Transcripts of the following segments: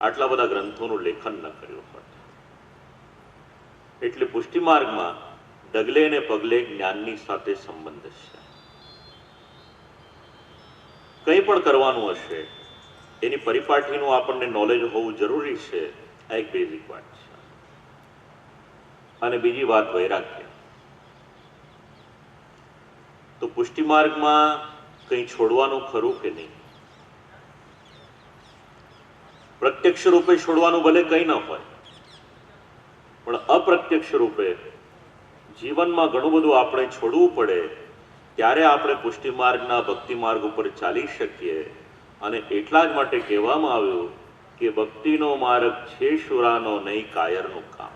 આટલા બધા ગ્રંથોનું લેખન ન કર્યું હોત. એટલે પુષ્ટિમાર્ગમાં ડગલે ને પગલે જ્ઞાનની સાથે સંબંધ છે. કંઈ પણ કરવાનું હશે એની પરિપાટીનું આપણને નોલેજ હોવું જરૂરી છે. આ એક બેઝિક વાત છે. અને બીજી વાત વૈરાગ્ય. તો પુષ્ટિમાર્ગમાં કંઈ છોડવાનું ખરું કે નહીં? પ્રત્યક્ષ રૂપે છોડવાનું ભલે કંઈ ન હોય, પણ અપ્રત્યક્ષ રૂપે જીવનમાં ઘણું બધું આપણે છોડવું પડે, ત્યારે આપણે પુષ્ટિ માર્ગના ભક્તિ માર્ગ ઉપર ચાલી શકીએ. અને એટલા જ માટે કહેવામાં આવ્યું કે ભક્તિનો માર્ગ છે શુરાનો, નહીં કાયરનું કામ.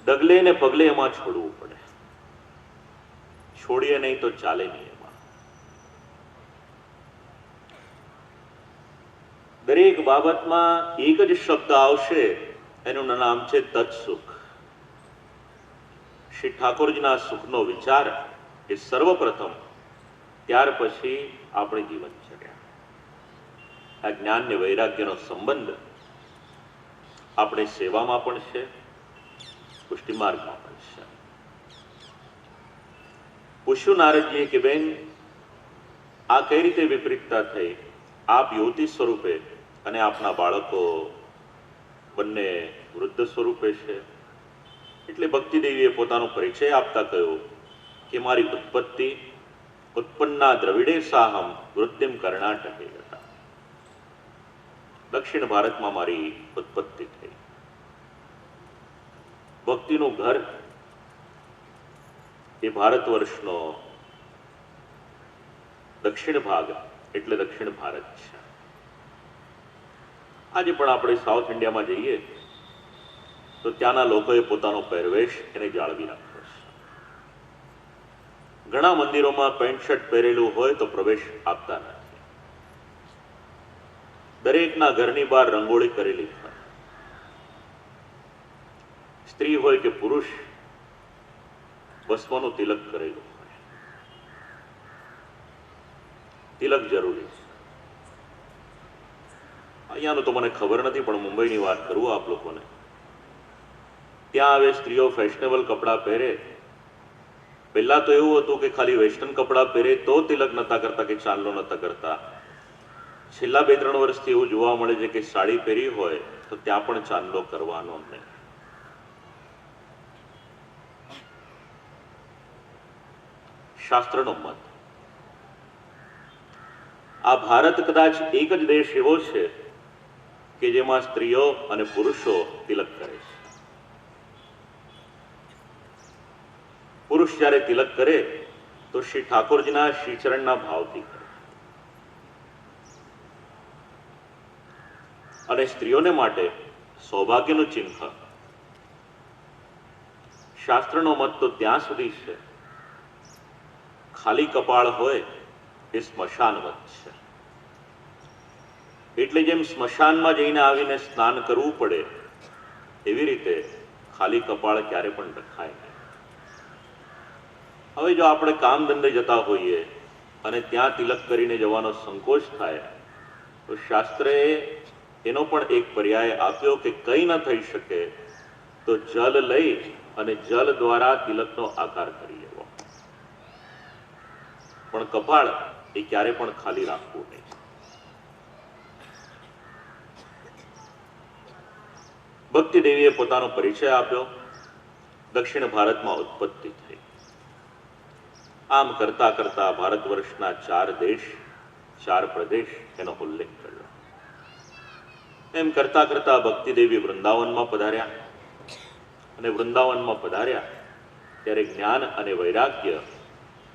ડગલે ને પગલે એમાં છોડવું પડે. છોડીએ નહીં તો ચાલે નહીં. દરેક બાબતમાં એક જ શબ્દ આવશે, એનું નામ છે તત્સુખ. શ્રી ઠાકોરજીના સુખનો વિચાર એ સર્વપ્રથમ, ત્યાર પછી આપણી જીવનચર્યા. આ જ્ઞાન ને વૈરાગ્યનો સંબંધ આપણી સેવામાં પણ છે, પુષ્ટિ માર્ગમાં પણ છે. પૂછ્યું નારદજીએ કે બેન, આ કઈ રીતે વિપરીતતા થઈ? આપ યુવતી સ્વરૂપે અને આપના બાળકો બંને વૃદ્ધ સ્વરૂપે છે. એટલે ભક્તિદેવીએ પોતાનો પરિચય આપતા કહ્યું કે મારી ઉત્પત્તિ ઉત્પન્ના દ્રવિડે સાહમ વૃદ્ધિમ કર્ણાટકે હતા. દક્ષિણ ભારતમાં મારી ઉત્પત્તિ થઈ. ભક્તિનું ઘર એ ભારત વર્ષનો દક્ષિણ ભાગ એટલે દક્ષિણ ભારત છે. આજે પણ આપણે સાઉથ ઇન્ડિયામાં જઈએ તો ત્યાંના લોકોએ પોતાનો પહેરવેશ એને જાળવી રાખ્યો છે. ઘણા મંદિરોમાં પેન્ટ શર્ટ પહેરેલું હોય તો પ્રવેશ આપતા નથી. દરેકના ઘરની બહાર રંગોળી કરેલી હોય. સ્ત્રી હોય કે પુરુષ, ભસ્મનું તિલક કરેલું હોય. તિલક જરૂરી છે. અહીંયાનું તો મને ખબર નથી, પણ મુંબઈની વાત કરું આપ લોકોને. ત્યાં હવે સ્ત્રીઓ ફેશનેબલ કપડાં પહેરે. પહેલા તો એવું હતું કે ખાલી વેસ્ટર્ન કપડાં પહેરે તો તિલક નતા કરતા કે ચાંદલો નતા કરતા. છેલ્લા 2-3 વર્ષથી એવું જોવા મળે છે કે સાડી પહેરી હોય તો ત્યાં પણ ચાંદલો કરવાનો નહીં. શાસ્ત્રનો મત. આ ભારત કદાચ એક જ દેશ એવો છે કે જેમાં સ્ત્રીઓ અને પુરુષો તિલક કરે છે. પુરુષ જ્યારે તિલક કરે તો શ્રી ઠાકોરજીના શ્રીચરણના ભાવથી કરે. અને સ્ત્રીઓને માટે સૌભાગ્યનું ચિહ્ન. શાસ્ત્રનો મત તો ત્યાં સુધી છે, ખાલી કપાળ હોય એ સ્મશાનવત છે. એટલે જેમ સ્મશાનમાં જઈને આવીને સ્નાન કરવું પડે, એવી રીતે ખાલી કપાળ ક્યારે પણ રખાય નહીં. હવે જો આપણે કામ ધંધે જતા હોઈએ અને ત્યાં તિલક કરીને જવાનો સંકોચ થાય, તો શાસ્ત્રએ એનો પણ એક પર્યાય આપ્યો કે કંઈ ન થઈ શકે તો જલ લઈ અને જલ દ્વારા તિલકનો આકાર કરી લેવો. પણ કપાળ એ ક્યારે પણ ખાલી રાખવું નહીં. ભક્તિ દેવીએ પોતાનો પરિચય આપ્યો. દક્ષિણ ભારતમાં ઉત્પત્તિ થઈ. આમ કરતા કરતા ભારત વર્ષના 4 દેશ, 4 પ્રદેશ એનો ઉલ્લેખ કર્યો. એમ કરતા કરતા ભક્તિ દેવી વૃંદાવનમાં પધાર્યા. અને વૃંદાવનમાં પધાર્યા ત્યારે જ્ઞાન અને વૈરાગ્ય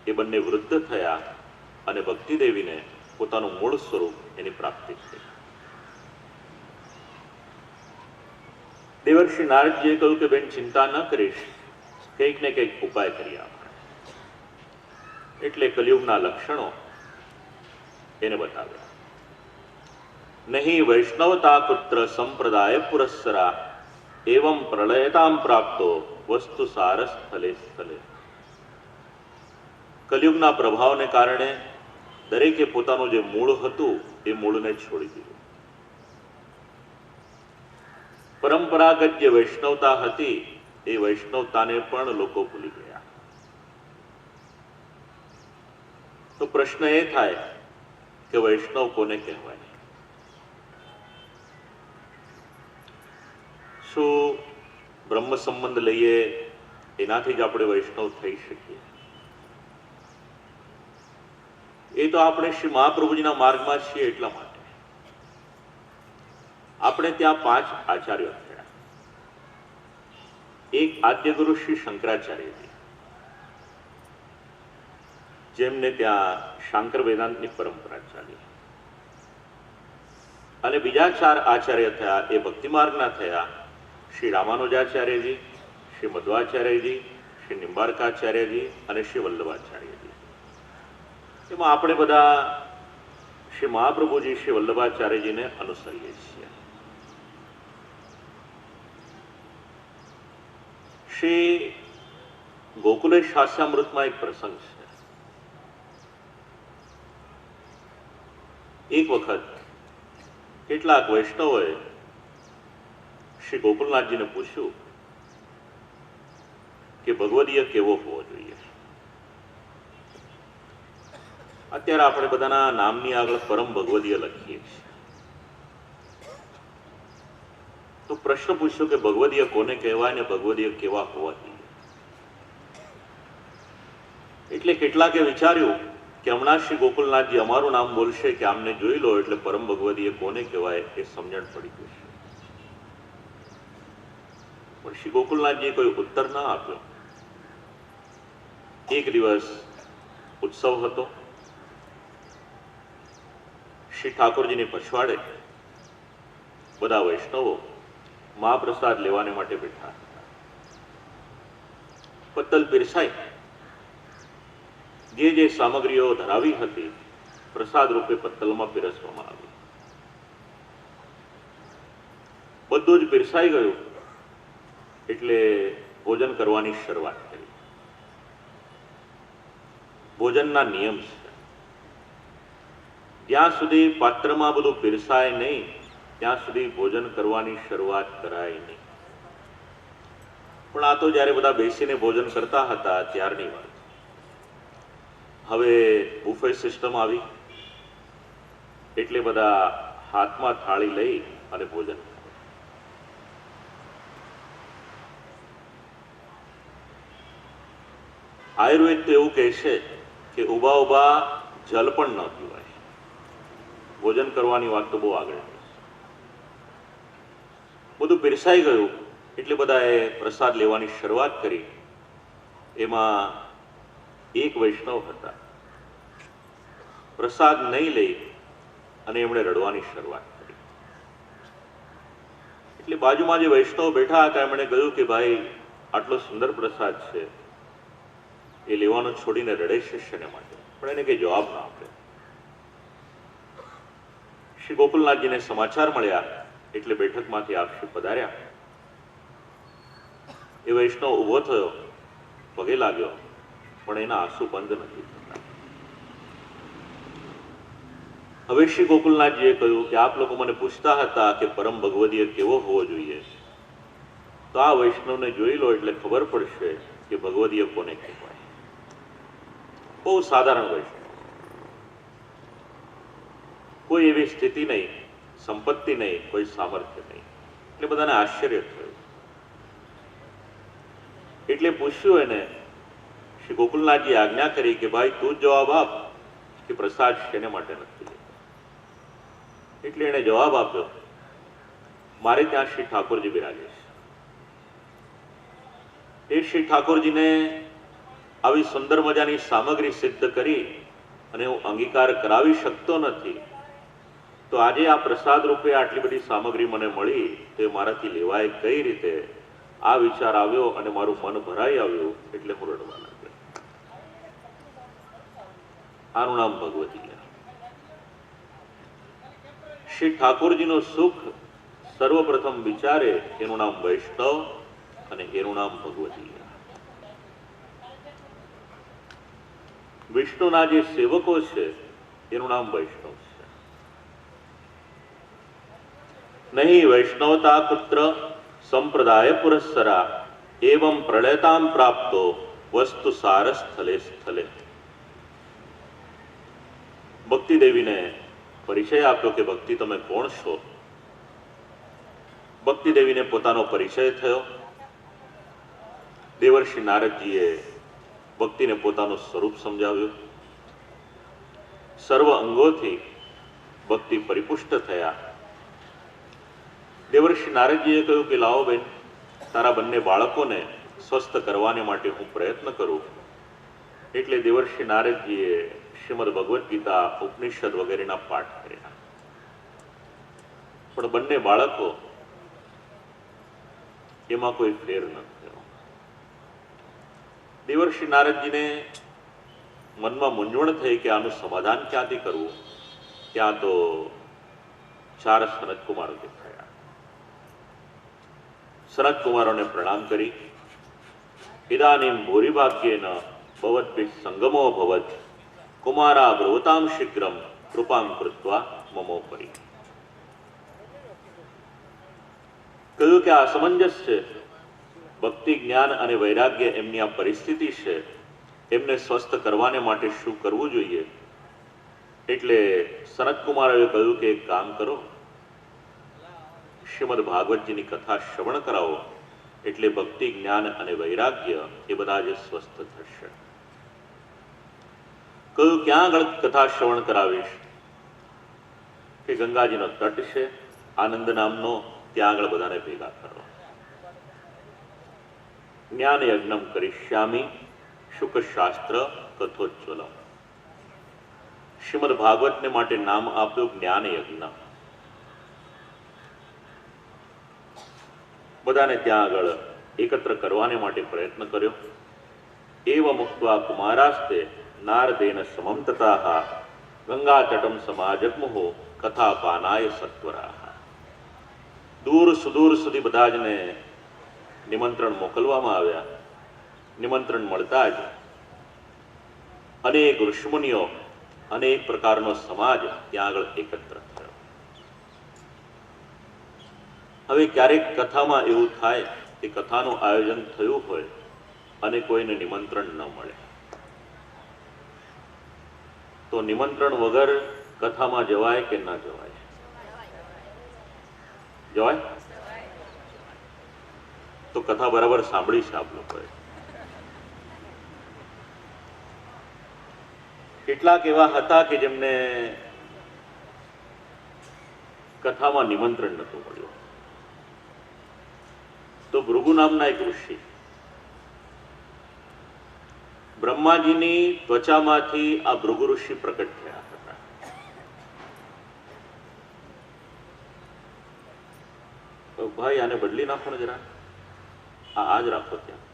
એ બંને વૃદ્ધ થયા અને ભક્તિ દેવીને પોતાનું મૂળ સ્વરૂપ એની પ્રાપ્તિ થઈ. દેવર્ષિ નારદજીએ કહ્યું કે બેન, ચિંતા ન કરીશ, કંઈક ને કંઈક ઉપાય કરી આપણે. એટલે કલિયુગના લક્ષણો એને બતાવ્યા. નહીં વૈષ્ણવતા પુત્ર સંપ્રદાય પુરસ્સરા એવં પ્રલયતામ પ્રાપ્તો વસ્તુ સાર સ્થલે સ્થલે. કલિયુગના પ્રભાવને કારણે દરેકે પોતાનું જે મૂળ હતું એ મૂળને છોડી દીધું. પરંપરાગત જે વૈષ્ણવતા હતી એ વૈષ્ણવતાને પણ લોકો ભૂલી ગયા. તો પ્રશ્ન એ થાય કે વૈષ્ણવ કોને કહેવાય? શું બ્રહ્મ સંબંધ લઈએ એનાથી જ આપણે વૈષ્ણવ થઈ શકીએ? એ તો આપણે શ્રી મહાપ્રભુજીના માર્ગમાં છીએ એટલા માટે. આપણે ત્યાં 5 આચાર્યો થયા. એક આદ્યગુરુ શ્રી શંકરાચાર્યજી, જેમને ત્યાં શાંકર વેદાંતની પરંપરા ચાલી. અને બીજા 4 આચાર્ય થયા એ ભક્તિ માર્ગના થયા. શ્રી રામાનુજાચાર્યજી, શ્રી મધ્વાચાર્યજી, શ્રી નિંબાર્કાચાર્યજી અને શ્રી વલ્લભાચાર્યજી. એમાં આપણે બધા શ્રી મહાપ્રભુજી શ્રી વલ્લભાચાર્યજીને અનુસરીએ છીએ. શ્રી ગોકુલેશ હાસ્યામૃતમાં એક પ્રસંગ છે. એક વખત કેટલાક વૈષ્ણવોએ શ્રી ગોકુલનાથજીને પૂછ્યું કે ભગવદીય કેવો હોવો જોઈએ? અત્યારે આપણે બધાના નામની આગળ પરમ ભગવદીય લખીએ છીએ. તો પ્રશ્ન પૂછ્યો કે ભગવદીય કોને કહેવાય ને ભગવદીય કેવા હોવા જોઈએ? એટલે કેટલાકે વિચાર્યું કે હમણાં શ્રી ગોકુલનાથજી અમારું નામ બોલશે કે આમને જોઈ લો એટલે પરમ ભગવદીય કોને કહેવાય એ સમજણ પડી જશે. પણ શ્રી ગોકુલનાથજીએ કોઈ ઉત્તર ના આપ્યો. એક દિવસ ઉત્સવ હતો. શ્રી ઠાકોરજીની પછવાડે બધા વૈષ્ણવો મહાપ્રસાદ લેવાને માટે બેઠા હતા. પત્તલ પીરસાઈ જે સામગ્રીઓ ધરાવી હતી પ્રસાદ રૂપે પત્તલમાં પીરસવામાં આવી. બધું જ પીરસાઈ ગયું એટલે ભોજન કરવાની શરૂઆત કરી. ભોજનના નિયમ છે, જ્યાં સુધી પાત્રમાં બધું પીરસાય નહીં ત્યાં સુધી ભોજન કરવાની શરૂઆત કરાય નહીં. પણ આ તો જ્યારે બધા બેસીને ભોજન કરતા હતા ત્યારની વાત. હવે બુફે સિસ્ટમ આવી એટલે બધા હાથમાં થાળી લઈ અને ભોજન. આયુર્વેદ તો એવું કહે છે કે ઊભા ઊભા જલ પણ ન પીવાય. ભોજન કરવાની વાત તો બહુ આગળ છે. બધું પીરસાઈ ગયું એટલે બધાએ પ્રસાદ લેવાની શરૂઆત કરી. એમાં એક વૈષ્ણવ હતા. પ્રસાદ નહીં લઈ અને એમણે રડવાની શરૂઆત કરી. એટલે બાજુમાં જે વૈષ્ણવ બેઠા હતા એમણે કહ્યું કે ભાઈ આટલો સુંદર પ્રસાદ છે એ લેવાનું છોડીને રડે છે શેને માટે? પણ એને કંઈ જવાબ ના આપે. શ્રી ગોકુલનાથજીને સમાચાર મળ્યા એટલે બેઠકમાંથી આપશ્રી પધાર્યા. એ વૈષ્ણવ ઊભો થયો, પગે લાગ્યો, પણ એના આંસુ બંધ નથી થતા. હવે શ્રી ગોકુલનાથજીએ કહ્યું કે આપ લોકો મને પૂછતા હતા કે પરમ ભગવદીય કેવો હોવો જોઈએ, તો આ વૈષ્ણવને જોઈ લો એટલે ખબર પડશે કે ભગવદીય કોને કહેવાય. બહુ સાધારણ વૈષ્ણવ, કોઈ એવી સ્થિતિ નહીં, સંપત્તિ નહીં, કોઈ સામર્થ્ય નહીં. એટલે બધાને આશ્ચર્ય થયું. એટલે પૂછ્યું એને. શ્રી ગોકુલનાથજી આજ્ઞા કરી કે ભાઈ તું જવાબ આપ કે પ્રસાદ શેને માટે નથી લેતો? એટલે એને જવાબ આપ્યો, મારે ત્યાં શ્રી ઠાકોરજી બિરાજે છે. એ શ્રી ઠાકોરજીને આવી સુંદર મજાની સામગ્રી સિદ્ધ કરી અને હું અંગીકાર કરાવી શકતો નથી, તો આજે આ પ્રસાદ રૂપે આટલી બધી સામગ્રી મને મળી તો એ મારાથી લેવાય કઈ રીતે? આ વિચાર આવ્યો અને મારું મન ભરાઈ આવ્યું એટલે હું રડવા લાગ્યો. આનું નામ ભગવદીય. શ્રી ઠાકોરજીનું સુખ સર્વપ્રથમ વિચારે એનું નામ વૈષ્ણવ અને એનું નામ ભગવદીય. વિષ્ણુના જે સેવકો છે એનું નામ વૈષ્ણવ છે. નહીં વૈષ્ણવતા પુત્ર સંપ્રદાય પુરસ્સરા એવં પ્રલયતામ પ્રાપ્તો વસ્તુ સાર સ્થલે સ્થલે. ભક્તિ દેવીને પરિચય આપ્યો કે ભક્તિ તમે કોણ છો. ભક્તિ દેવીને પોતાનો પરિચય થયો. દેવર્ષિ નારદજીએ ભક્તિને પોતાનું સ્વરૂપ સમજાવ્યું. સર્વ અંગોથી ભક્તિ પરિપુષ્ટ થયા. દેવર્ષિ નારદજીએ કહ્યું કે લાવો બેન, તારા બંને બાળકોને સ્વસ્થ કરવાને માટે હું પ્રયત્ન કરું. એટલે દેવર્ષિ નારદજીએ શ્રીમદ ભગવદ્ ગીતા, ઉપનિષદ વગેરેના પાઠ કર્યા. પણ બંને બાળકો એમાં કોઈ ફેર ન થયો. દેવર્ષિ નારદજીને મનમાં મૂંઝવણ થઈ કે આનું સમાધાન ક્યાંથી કરવું. ત્યાં તો 4 સનત કુમારો દેખાયા. સનત કુમારોને પ્રણામ કરી, ઇદાનીમ ભૂરિભાગ્યેન ભવદ્ભિઃ સંગમો ભવત કુમારા બ્રવતામ શીઘ્રમ કૃપામ કૃત્વા મમોપરી. કહ્યું કે આ અસમંજસ છે. ભક્તિ, જ્ઞાન અને વૈરાગ્ય એમની આ પરિસ્થિતિ છે. એમને સ્વસ્થ કરવાને માટે શું કરવું જોઈએ. એટલે સનત કુમારોએ કહ્યું કે એક કામ કરો, શ્રીમદ ભાગવતજીની કથા શ્રવણ કરાવો. એટલે ભક્તિ, જ્ઞાન અને વૈરાગ્ય એ બધા જ સ્વસ્થ થશે. કહ્યું ક્યાં આગળ કથા શ્રવણ કરાવીશ. કે ગંગાજીનો તટ છે આનંદ નામનો, ત્યાં આગળ બધાને ભેગા કરો. જ્ઞાન યજ્ઞમ કરિષ્યામી શુક શાસ્ત્ર કથોજ્વલમ. શ્રીમદ ભાગવતને માટે નામ આપ્યું જ્ઞાન યજ્ઞ. બધાને ત્યાં આગળ એકત્ર કરવાને માટે પ્રયત્ન કર્યો. એવ મુક્ત્વા કુમારાસ્તે નારદેન સમમ તથાઃ ગંગા તટમ સમાજગ્મુઃ કથા પાનાય સત્વરાઃ. દૂર સુદૂર સુધી બધા જને નિમંત્રણ મોકલવામાં આવ્યા. નિમંત્રણ મળતા જ અનેક ઋષિમુનિઓ, અનેક પ્રકારનો સમાજ ત્યાં આગળ એકત્ર થયો. હવે ક્યારેક કથામાં એવું થાય કે કથાનું આયોજન થયું હોય અને કોઈને નિમંત્રણ ન મળે, તો નિમંત્રણ વગર કથામાં જવાય કે ના જવાય? જવાય. તો કથા બરાબર સાંભળી છે આપ લોકોએ. કેટલાક એવા હતા કે જેમને કથામાં નિમંત્રણ નહોતું મળ્યું. તો ભૃગુ નામના એક ઋષિ બ્રહ્માજીની ત્વચામાંથી આ ભૃગુ ઋષિ પ્રકટ થયા હતા. ભાઈ આને બદલી નાખો ને જરા, આ જ રાખો. ત્યાં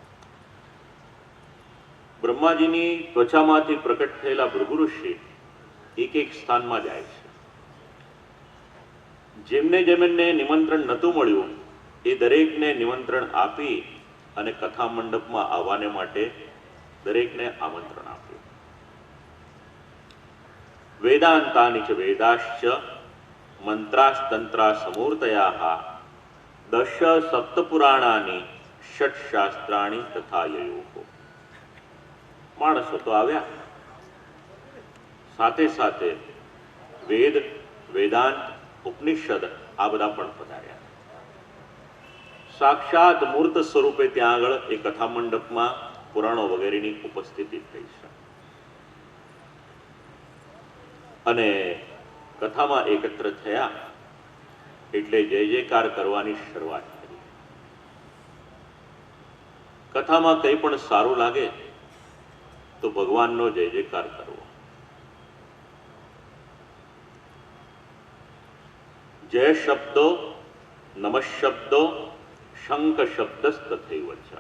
બ્રહ્માજીની ત્વચામાંથી પ્રકટ થયેલા ભૃગુ ઋષિ એક એક સ્થાનમાં જાય છે. જેમને જેમને નિમંત્રણ નહોતું મળ્યું એ દરેકને નિમંત્રણ આપી અને કથા મંડપમાં આવવાને માટે દરેકને આમંત્રણ આપ્યું. વેદાંતાનિ ચ વેદાશ્ચ મંત્રાસ્તંત્રા સમૂર્તયાઃ દશ સપ્તપુરાણાની ષટ શાસ્ત્રાણી તથા યયોઃ. માણસો તો આવ્યા, સાથે સાથે વેદ, વેદાંત, ઉપનિષદ આ બધા પણ પધાર્યા. સાક્ષાત મૂર્ત સ્વરૂપે ત્યાં આગળ એ કથા મંડપમાં પુરાણો વગેરેની ઉપસ્થિતિ થઈ છે. અને કથામાં એકત્ર થયા એટલે જય જયકાર કરવાની શરૂઆત કરી. કથામાં કંઈ પણ સારું લાગે તો ભગવાનનો જય જયકાર કરવો. જય શબ્દો, નમઃ શબ્દો, શંખ શબ્દસ્તથૈવ ચ.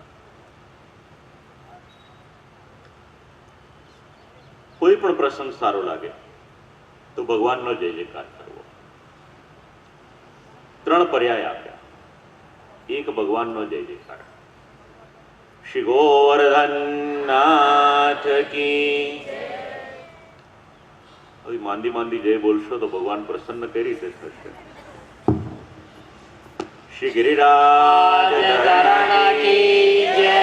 કોઈ પણ પ્રસંગ સારો લાગે તો ભગવાનનો જય જયકાર કરવો. 3 પર્યાય આપ્યા. એક ભગવાનનો જય જયકાર. શ્રી ગોવર્ધનનાથ કી. હવે માંદી માંદી જય બોલશો તો ભગવાન પ્રસન્ન કઈ રીતે થશે? શ્રી ગિરિરાજ ધરણ કી જય.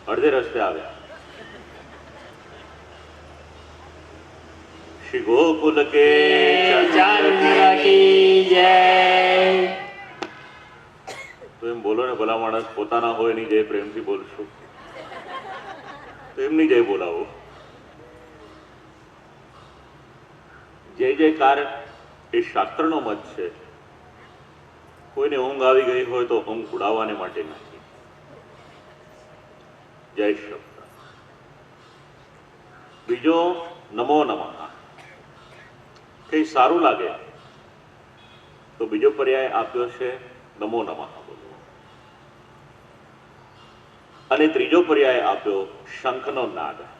અડધે રસ્તે આવ્યા. શ્રી ગોકુલ કે ચંદ્ર કી જય. તો એમ બોલો ને, ભલા માણસ પોતાના હોય એની જય પ્રેમથી બોલશો તો એમની જય બોલાવો. જય જયકાર એ શાસ્ત્રનો મત છે. કોઈને ઊંઘ આવી ગઈ હોય તો ઊંઘ ઉડાવવાને માટે નથી. જય શબ્દ. બીજો નમો નમઃ. કઈ સારું લાગે તો બીજો પર્યાય આપ્યો છે નમો નમઃ બોલો. અને ત્રીજો પર્યાય આપ્યો શંખનો નાદ.